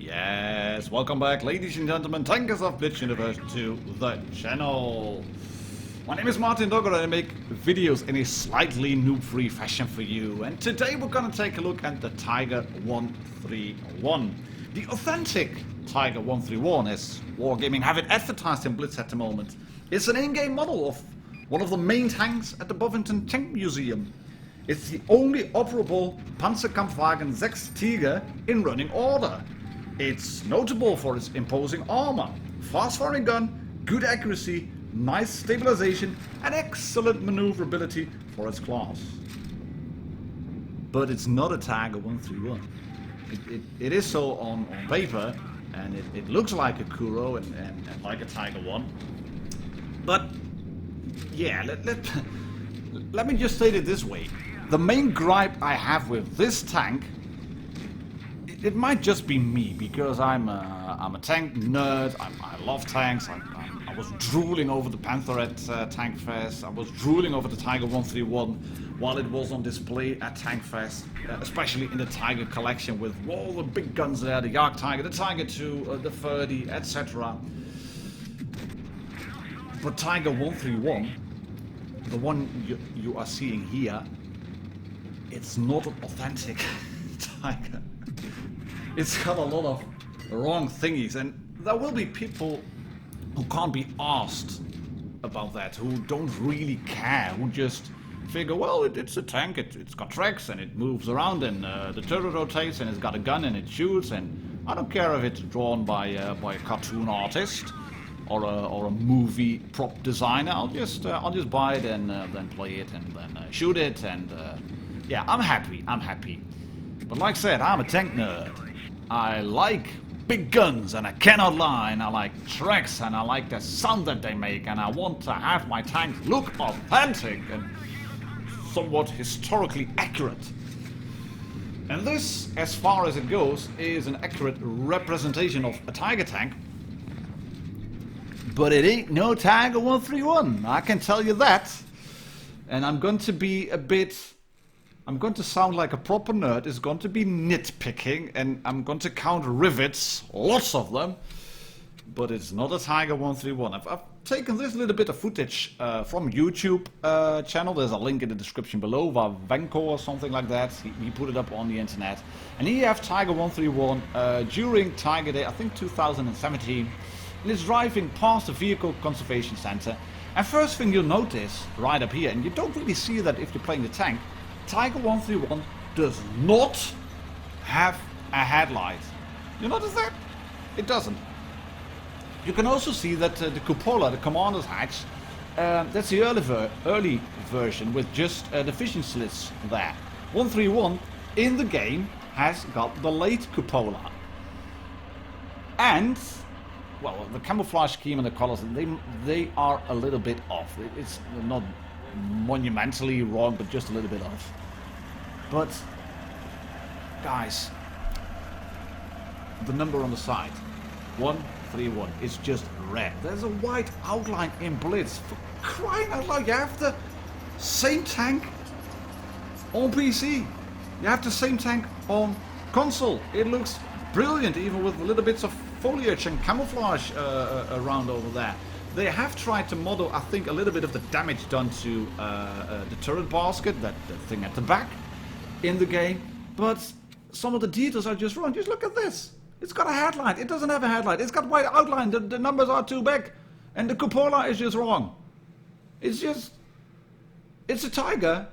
Yes, welcome back, ladies and gentlemen, Tankers of Blitz Universe to the channel. My name is Martin Dogger and I make videos in a slightly noob-free fashion for you. And today we're gonna take a look at the Tiger 131. The authentic Tiger 131, as Wargaming have it advertised in Blitz at the moment. It's an in-game model of one of the main tanks at the Bovington Tank Museum. It's the only operable Panzerkampfwagen 6 Tiger in running order. It's notable for its imposing armor, fast-firing gun, good accuracy, nice stabilization, and excellent maneuverability for its class. But it's not a Tiger 131. It is so on paper, and it looks like a Kuro and like a Tiger 1. But yeah, let me just state it this way. The main gripe I have with this tank, it might just be me, because I'm a tank nerd. I love tanks. I was drooling over the Panther at Tank Fest. I was drooling over the Tiger 131 while it was on display at Tank Fest, especially in the Tiger collection with all the big guns there, the Jagd Tiger, the Tiger 2, the 30, etc. But Tiger 131, the one you are seeing here, it's not an authentic Tiger. It's got a lot of wrong thingies, and there will be people who can't be asked about that, who don't really care, who just figure, well, it's a tank, it's got tracks and it moves around and the turret rotates and it's got a gun and it shoots, and I don't care if it's drawn by a cartoon artist or a movie prop designer. I'll just buy it and then play it and then shoot it, and yeah, I'm happy. But like I said, I'm a tank nerd. I like big guns, and I cannot lie, and I like tracks, and I like the sound that they make, and I want to have my tanks look authentic and somewhat historically accurate. And this, as far as it goes, is an accurate representation of a Tiger tank. But it ain't no Tiger 131, I can tell you that. And I'm going to sound like a proper nerd. It's going to be nitpicking, and I'm going to count rivets, lots of them. But it's not a Tiger 131. I've taken this little bit of footage from YouTube channel. There's a link in the description below, Vavenko or something like that. He put it up on the internet. And here you have Tiger 131 during Tiger Day, I think 2017. And it's driving past the Vehicle Conservation Center. And first thing you'll notice right up here, and you don't really see that if you're playing the tank, Tiger 131 does not have a headlight. You notice that? It doesn't. You can also see that the cupola, the commander's hatch, that's the early version with just the vision slits there. 131 in the game has got the late cupola. And, well, the camouflage scheme and the colors, they are a little bit off. It's not monumentally wrong, but just a little bit off. But guys, the number on the side, 131, is just red. There's a white outline in Blitz. For crying out loud, you have the same tank on PC. You have the same tank on console. It looks brilliant, even with little bits of foliage and camouflage around over there. They have tried to model, I think, a little bit of the damage done to the turret basket, that thing at the back, in the game. But some of the details are just wrong. Just look at this. It's got a headlight. It doesn't have a headlight. It's got white outline. The numbers are too big. And the cupola is just wrong. It's a Tiger.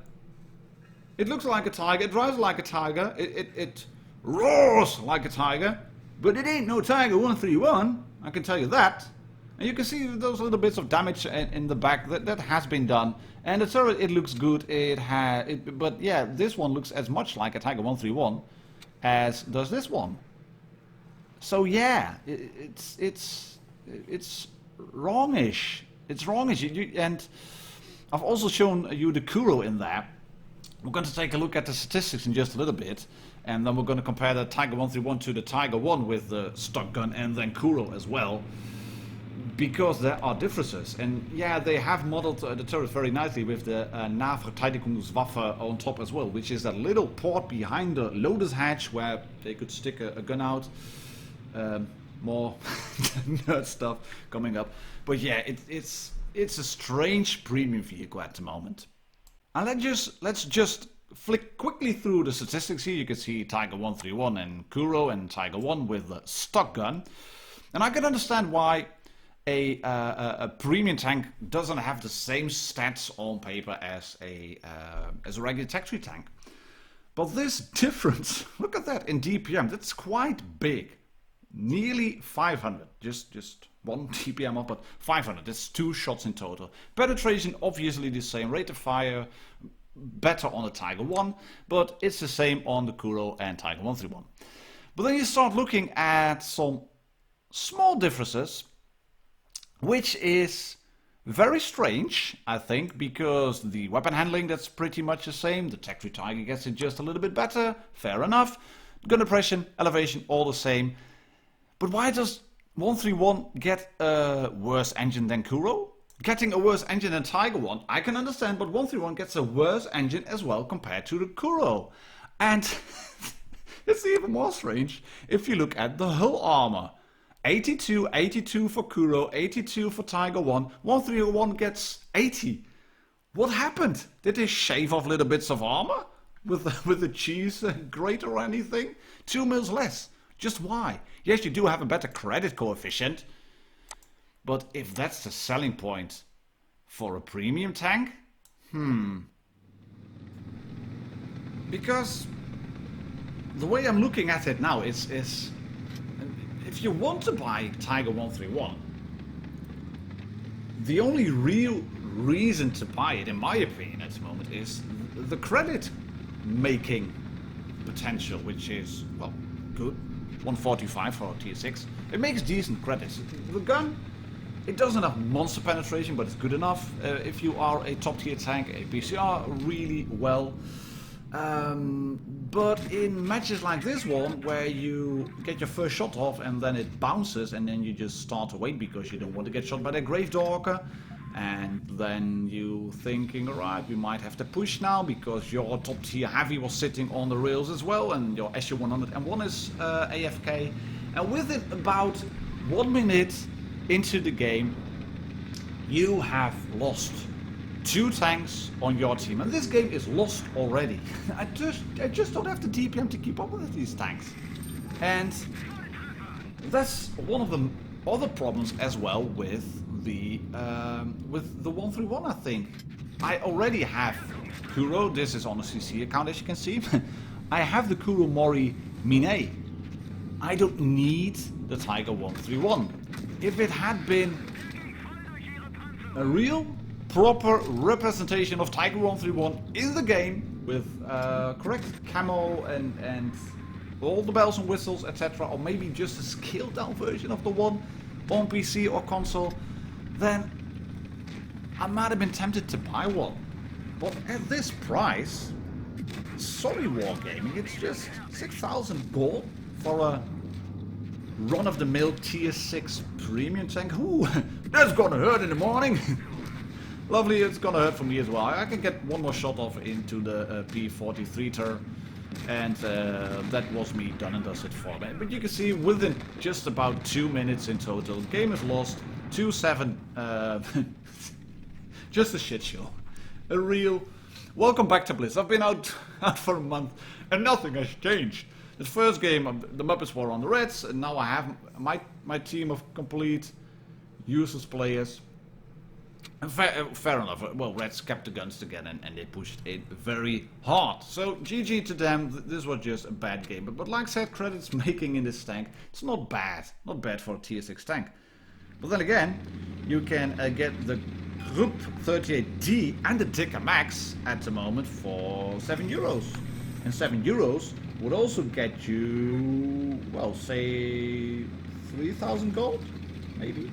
It looks like a Tiger. It drives like a Tiger. It roars like a Tiger. But it ain't no Tiger 131. I can tell you that. And you can see those little bits of damage in the back that has been done. And the turret, it looks good. But yeah, this one looks as much like a Tiger 131 as does this one. So yeah, it's wrongish. It's wrongish. And I've also shown you the Kuro in there. We're going to take a look at the statistics in just a little bit. And then we're going to compare the Tiger 131 to the Tiger 1 with the stock gun and then Kuro as well. Because there are differences, and yeah, they have modeled the turret very nicely with the Nahverteidigungswaffe on top as well, which is that little port behind the loader's hatch where they could stick a gun out. More nerd stuff coming up. But yeah, it's a strange premium vehicle at the moment. And let's just flick quickly through the statistics here. You can see Tiger 131 and Kuro and Tiger 1 with the stock gun. And I can understand why a premium tank doesn't have the same stats on paper as a regular tech tree tank. But this difference, look at that in DPM, that's quite big. Nearly 500, just one DPM up, but 500, that's 2 shots in total. Penetration, obviously the same. Rate of fire, better on the Tiger 1, but it's the same on the Kuro and Tiger 131. But then you start looking at some small differences, which is very strange, I think, because the weapon handling, that's pretty much the same. The Tech 3 Tiger gets it just a little bit better, fair enough. Gun depression, elevation, all the same. But why does 131 get a worse engine than Kuro? Getting a worse engine than Tiger 1, I can understand, but 131 gets a worse engine as well compared to the Kuro. And it's even more strange if you look at the hull armor. 82, 82 for Kuro, 82 for Tiger 1, 131 gets 80. What happened? Did they shave off little bits of armor with the cheese grate or anything? 2 mils less. Just why? Yes, you do have a better credit coefficient, but if that's the selling point for a premium tank, because the way I'm looking at it now is if you want to buy Tiger 131, the only real reason to buy it, in my opinion at the moment, is the credit making potential, which is, well, good. 145 for tier 6. It makes decent credits. The gun, it doesn't have monster penetration, but it's good enough. If you are a top tier tank, a PCR really well. But in matches like this one, where you get your first shot off and then it bounces and then you just start to wait because you don't want to get shot by the Gravedogger, and then you thinking, alright, we might have to push now because your top tier heavy was sitting on the rails as well, and your SU-101 is AFK. And within about 1 minute into the game, you have lost 2 tanks on your team, and this game is lost already. I just don't have the DPM to keep up with these tanks, and that's one of the other problems as well with the 131. I think I already have Kuro. This is on a CC account, as you can see. I have the Kuro Mori Mine. I don't need the Tiger 131. If it had been a real proper representation of Tiger 131 in the game with correct camo and all the bells and whistles, etc., or maybe just a scaled down version of the one on PC or console, then I might have been tempted to buy one. But at this price, sorry Wargaming, it's just 6,000 gold for a run-of-the-mill tier 6 premium tank. Ooh, that's gonna hurt in the morning. Lovely, it's gonna hurt for me as well. I can get one more shot off into the P43-ter, and that was me done and dusted for me. But you can see within just about 2 minutes in total, game is lost. 2-7. Just a shit show. A real. Welcome back to Blitz. I've been out for a month and nothing has changed. The first game, the Muppets were on the Reds, and now I have my team of complete useless players. And fair enough. Well, Reds kept the guns together and they pushed it very hard. So GG to them. This was just a bad game. But like I said, credits making in this tank, it's not bad. Not bad for a tier 6 tank. But then again, you can get the Group 38D and the Dicker Max at the moment for €7. And €7 would also get you, well, say 3,000 gold, maybe.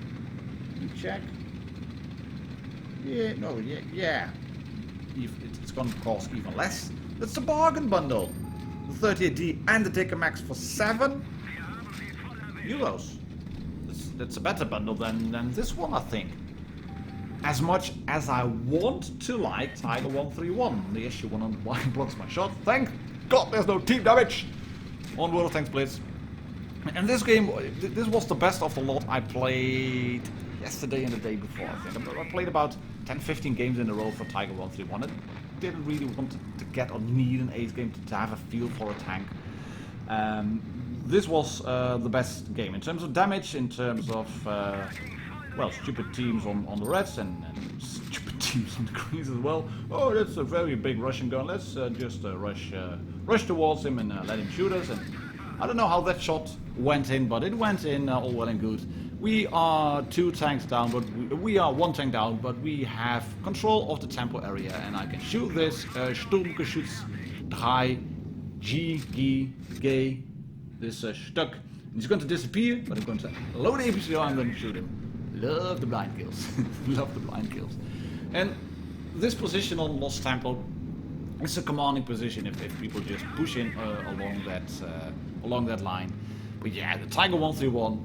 Let me check. Yeah, no, yeah. It's going to cost even less. That's a bargain bundle. The 38D and the Dicker Max for €7. That's a better bundle than this one, I think. As much as I want to like Tiger 131, the SU-101 blocks my shot. Thank God there's no team damage on World of Tanks Blitz. And this game, this was the best of the lot I played yesterday and the day before, I think. I played about 10-15 games in a row for Tiger 131. I didn't really want to get or need an ace game to have a feel for a tank. This was the best game in terms of damage, in terms of, well, stupid teams on the reds and stupid teams on the greens as well. Oh, that's a very big Russian gun. Let's just rush towards him and let him shoot us. And I don't know how that shot went in, but it went in all well and good. We are 2 tanks down, but we are 1 tank down, but we have control of the tempo area, and I can shoot this Sturmgeschütz 3 G, this Stuck. He's going to disappear, but I'm going to load APCR and I'm going to shoot him. Love the blind kills. Love the blind kills. And this position on Lost Tempo is a commanding position if people just push in along that line. But yeah, the Tiger 131,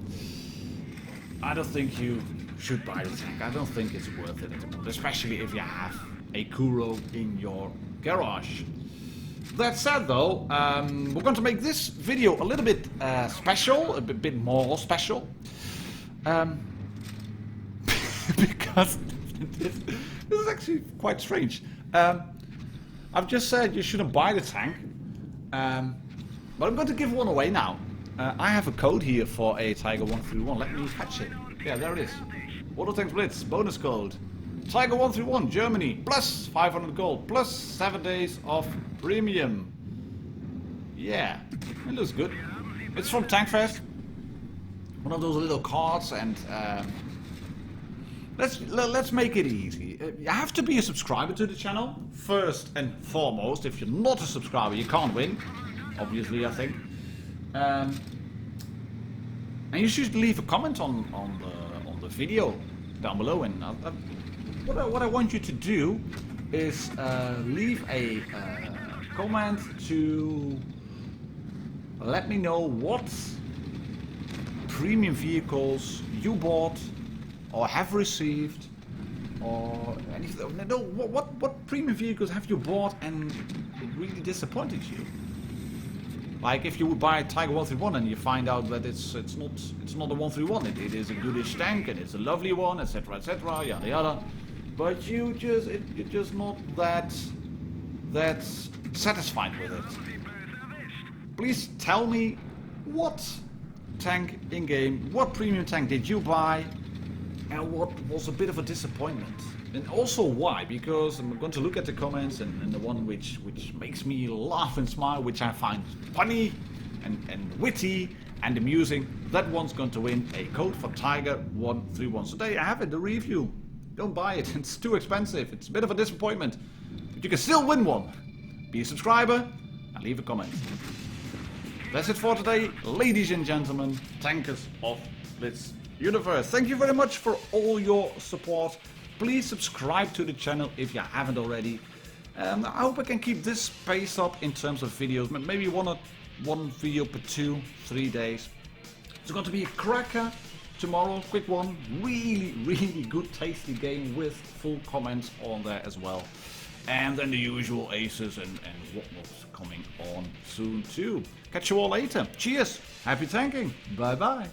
I don't think you should buy the tank. I don't think it's worth it at the moment, especially if you have a Kuro in your garage. That said though, we're going to make this video a little bit special, a bit more special. Because this is actually quite strange. I've just said you shouldn't buy the tank, but I'm going to give one away now. I have a code here for a Tiger 131. Let me fetch it. Yeah, there it is. World of Tanks Blitz, bonus code. Tiger 131, Germany, plus 500 gold, plus 7 days of premium. Yeah, it looks good. It's from Tankfest. One of those little cards, and let's make it easy. You have to be a subscriber to the channel, first and foremost. If you're not a subscriber, you can't win. Obviously, I think. And you should leave a comment on the video down below. And what I want you to do is leave a comment to let me know what premium vehicles you bought or have received, or anything. No, what premium vehicles have you bought and it really disappointed you? Like if you would buy a Tiger 131 and you find out that it's not a 131, it is a goodish tank and it's a lovely one, etc., yada yada, but you're just not that satisfied with it. Please tell me what tank in game, what premium tank did you buy, and what was a bit of a disappointment. And also why, because I'm going to look at the comments, and the one which makes me laugh and smile, which I find funny and witty and amusing, that one's going to win a code for Tiger 131. So there you have it, the review. Don't buy it, it's too expensive, it's a bit of a disappointment. But you can still win one. Be a subscriber and leave a comment. That's it for today, ladies and gentlemen, tankers of Blitz Universe. Thank you very much for all your support. Please subscribe to the channel if you haven't already. I hope I can keep this pace up in terms of videos. Maybe one video per 2-3 days. It's going to be a cracker tomorrow. Quick one. Really good tasty game with full comments on there as well. And then the usual aces and whatnot's coming on soon too. Catch you all later. Cheers. Happy tanking. Bye bye.